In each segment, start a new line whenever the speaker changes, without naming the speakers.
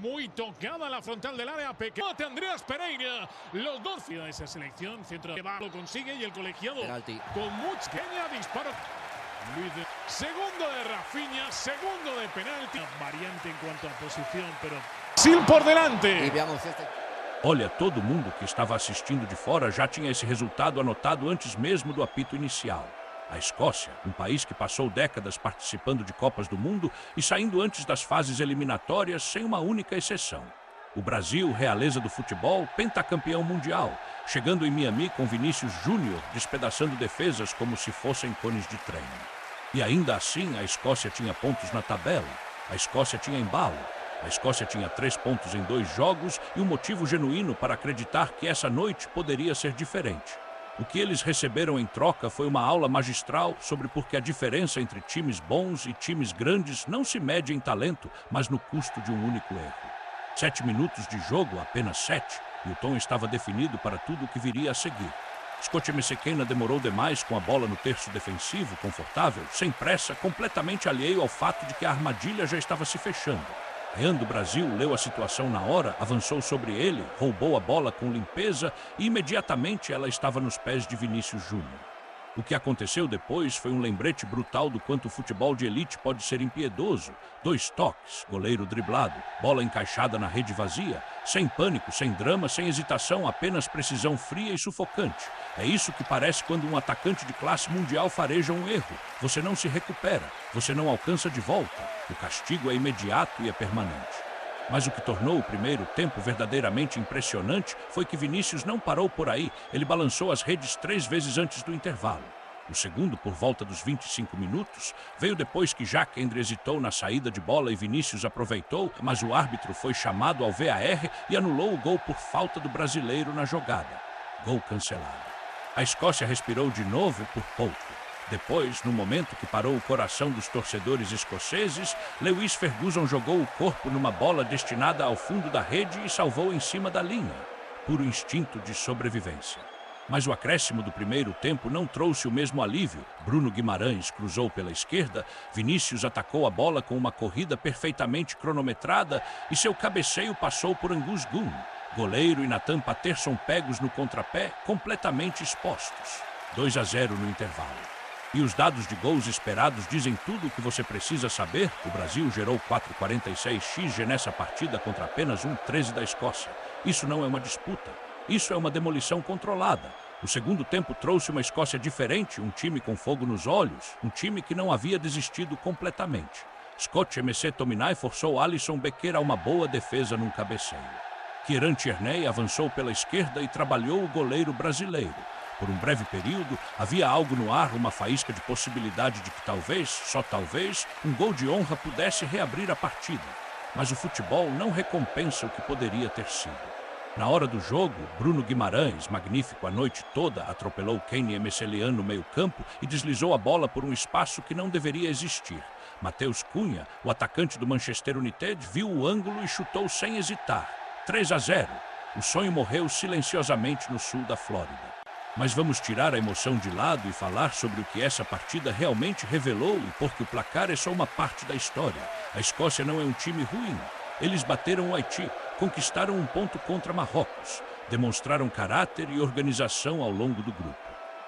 muy tocada la frontal del área pequeña. Andreas Pereira, los dos de esa selección, centro de lo consigue y el colegiado
penalti.
Con mucha pequeña disparo. Segundo de Rafinha, segundo de penalti. Variante en cuanto a posición, pero Sil por delante.
E veamos
Olha, todo mundo que estava assistindo de fora já tinha esse resultado anotado antes mesmo do apito inicial. A Escócia, um país que passou décadas participando de Copas do Mundo e saindo antes das fases eliminatórias sem uma única exceção. O Brasil, realeza do futebol, pentacampeão mundial, chegando em Miami com Vinícius Júnior despedaçando defesas como se fossem cones de treino. E ainda assim, a Escócia tinha pontos na tabela, a Escócia tinha embalo, a Escócia tinha 3 pontos em 2 jogos e um motivo genuíno para acreditar que essa noite poderia ser diferente. O que eles receberam em troca foi uma aula magistral sobre por que a diferença entre times bons e times grandes não se mede em talento, mas no custo de um único erro. 7 minutos de jogo, apenas 7, e o tom estava definido para tudo o que viria a seguir. Scott Msekena demorou demais com a bola no terço defensivo, confortável, sem pressa, completamente alheio ao fato de que a armadilha já estava se fechando. Rean do Brasil leu a situação na hora, avançou sobre ele, roubou a bola com limpeza e imediatamente ela estava nos pés de Vinícius Júnior. O que aconteceu depois foi um lembrete brutal do quanto o futebol de elite pode ser impiedoso. 2 toques, goleiro driblado, bola encaixada na rede vazia, sem pânico, sem drama, sem hesitação, apenas precisão fria e sufocante. É isso que parece quando um atacante de classe mundial fareja um erro. Você não se recupera, você não alcança de volta. O castigo é imediato e é permanente. Mas o que tornou o primeiro tempo verdadeiramente impressionante foi que Vinícius não parou por aí. Ele balançou as redes 3 vezes antes do intervalo. O segundo, por volta dos 25 minutos, veio depois que Jacques Endre hesitou na saída de bola e Vinícius aproveitou, mas o árbitro foi chamado ao VAR e anulou o gol por falta do brasileiro na jogada. Gol cancelado. A Escócia respirou de novo por pouco. Depois, no momento que parou o coração dos torcedores escoceses, Lewis Ferguson jogou o corpo numa bola destinada ao fundo da rede e salvou em cima da linha. Puro instinto de sobrevivência. Mas o acréscimo do primeiro tempo não trouxe o mesmo alívio. Bruno Guimarães cruzou pela esquerda, Vinícius atacou a bola com uma corrida perfeitamente cronometrada e seu cabeceio passou por Angus Gunn. Goleiro e Nathan Patterson pegos no contrapé, completamente expostos. 2-0 no intervalo. E os dados de gols esperados dizem tudo o que você precisa saber. O Brasil gerou 4,46 XG nessa partida contra apenas 1,13 da Escócia. Isso não é uma disputa. Isso é uma demolição controlada. O segundo tempo trouxe uma Escócia diferente, um time com fogo nos olhos, um time que não havia desistido completamente. Scott Tominay forçou Alisson Becker a uma boa defesa num cabeceio. Kieran Tierney avançou pela esquerda e trabalhou o goleiro brasileiro. Por um breve período, havia algo no ar, uma faísca de possibilidade de que talvez, só talvez, um gol de honra pudesse reabrir a partida. Mas o futebol não recompensa o que poderia ter sido. Na hora do jogo, Bruno Guimarães, magnífico a noite toda, atropelou Kane Emecelian no meio-campo e deslizou a bola por um espaço que não deveria existir. Matheus Cunha, o atacante do Manchester United, viu o ângulo e chutou sem hesitar. 3-0. O sonho morreu silenciosamente no sul da Flórida. Mas vamos tirar a emoção de lado e falar sobre o que essa partida realmente revelou, e porque o placar é só uma parte da história. A Escócia não é um time ruim. Eles bateram o Haiti, conquistaram um ponto contra Marrocos, demonstraram caráter e organização ao longo do grupo.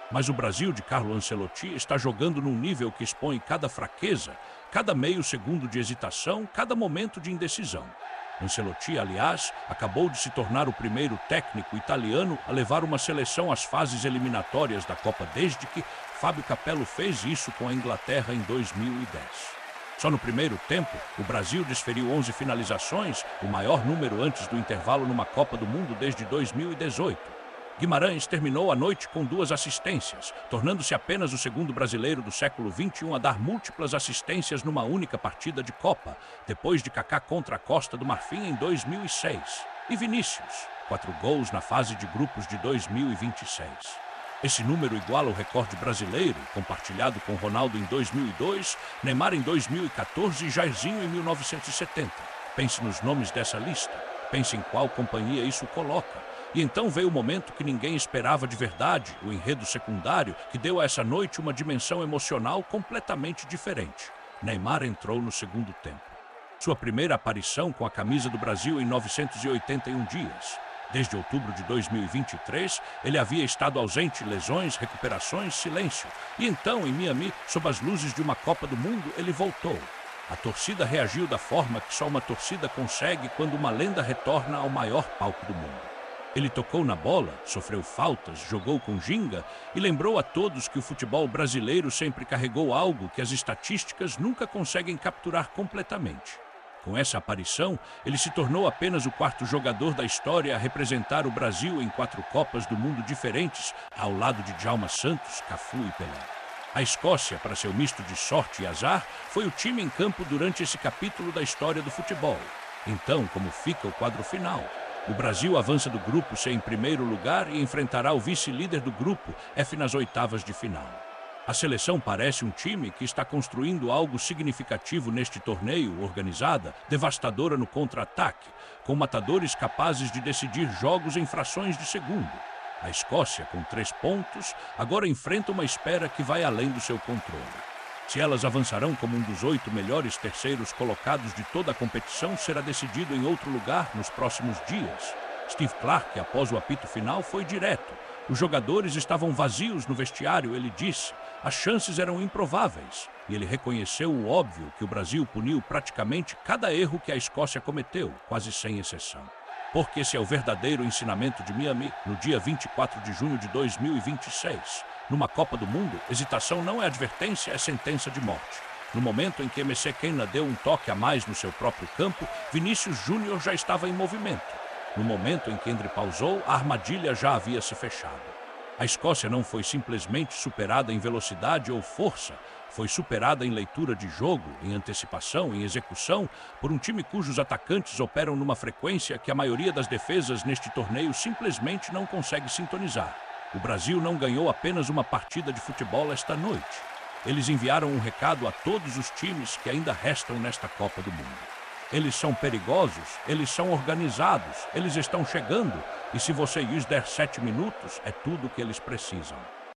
Mas o Brasil de Carlo Ancelotti está jogando num nível que expõe cada fraqueza, cada meio segundo de hesitação, cada momento de indecisão. Ancelotti, aliás, acabou de se tornar o primeiro técnico italiano a levar uma seleção às fases eliminatórias da Copa desde que Fábio Capello fez isso com a Inglaterra em 2010. Só no primeiro tempo, o Brasil desferiu 11 finalizações, o maior número antes do intervalo numa Copa do Mundo desde 2018. Guimarães terminou a noite com 2 assistências, tornando-se apenas o segundo brasileiro do século XXI a dar múltiplas assistências numa única partida de Copa, depois de Kaká contra a Costa do Marfim em 2006. E Vinícius, 4 gols na fase de grupos de 2026. Esse número iguala o recorde brasileiro, compartilhado com Ronaldo em 2002, Neymar em 2014 e Jairzinho em 1970. Pense nos nomes dessa lista, pense em qual companhia isso coloca. E então veio o momento que ninguém esperava de verdade, o enredo secundário, que deu a essa noite uma dimensão emocional completamente diferente. Neymar entrou no segundo tempo. Sua primeira aparição com a camisa do Brasil em 981 dias. Desde outubro de 2023, ele havia estado ausente, lesões, recuperações, silêncio. E então, em Miami, sob as luzes de uma Copa do Mundo, ele voltou. A torcida reagiu da forma que só uma torcida consegue quando uma lenda retorna ao maior palco do mundo. Ele tocou na bola, sofreu faltas, jogou com ginga e lembrou a todos que o futebol brasileiro sempre carregou algo que as estatísticas nunca conseguem capturar completamente. Com essa aparição, ele se tornou apenas o quarto jogador da história a representar o Brasil em 4 Copas do Mundo diferentes, ao lado de Djalma Santos, Cafu e Pelé. A Escócia, para seu misto de sorte e azar, foi o time em campo durante esse capítulo da história do futebol. Então, como fica o quadro final? O Brasil avança do grupo C em primeiro lugar e enfrentará o vice-líder do grupo F nas oitavas de final. A seleção parece um time que está construindo algo significativo neste torneio, organizada, devastadora no contra-ataque, com matadores capazes de decidir jogos em frações de segundo. A Escócia, com 3 pontos, agora enfrenta uma espera que vai além do seu controle. Se elas avançarão como um dos 8 melhores terceiros colocados de toda a competição, será decidido em outro lugar nos próximos dias. Steve Clarke, após o apito final, foi direto. Os jogadores estavam vazios no vestiário, ele disse. As chances eram improváveis. E ele reconheceu o óbvio que o Brasil puniu praticamente cada erro que a Escócia cometeu, quase sem exceção. Porque esse é o verdadeiro ensinamento de Miami, no dia 24 de junho de 2026. Numa Copa do Mundo, hesitação não é advertência, é sentença de morte. No momento em que MC Kenna deu um toque a mais no seu próprio campo, Vinícius Júnior já estava em movimento. No momento em que Endre pausou, a armadilha já havia se fechado. A Escócia não foi simplesmente superada em velocidade ou força, foi superada em leitura de jogo, em antecipação, em execução, por um time cujos atacantes operam numa frequência que a maioria das defesas neste torneio simplesmente não consegue sintonizar. O Brasil não ganhou apenas uma partida de futebol esta noite. Eles enviaram um recado a todos os times que ainda restam nesta Copa do Mundo. Eles são perigosos, eles são organizados, eles estão chegando, e se você lhes der 7 minutos, é tudo o que eles precisam.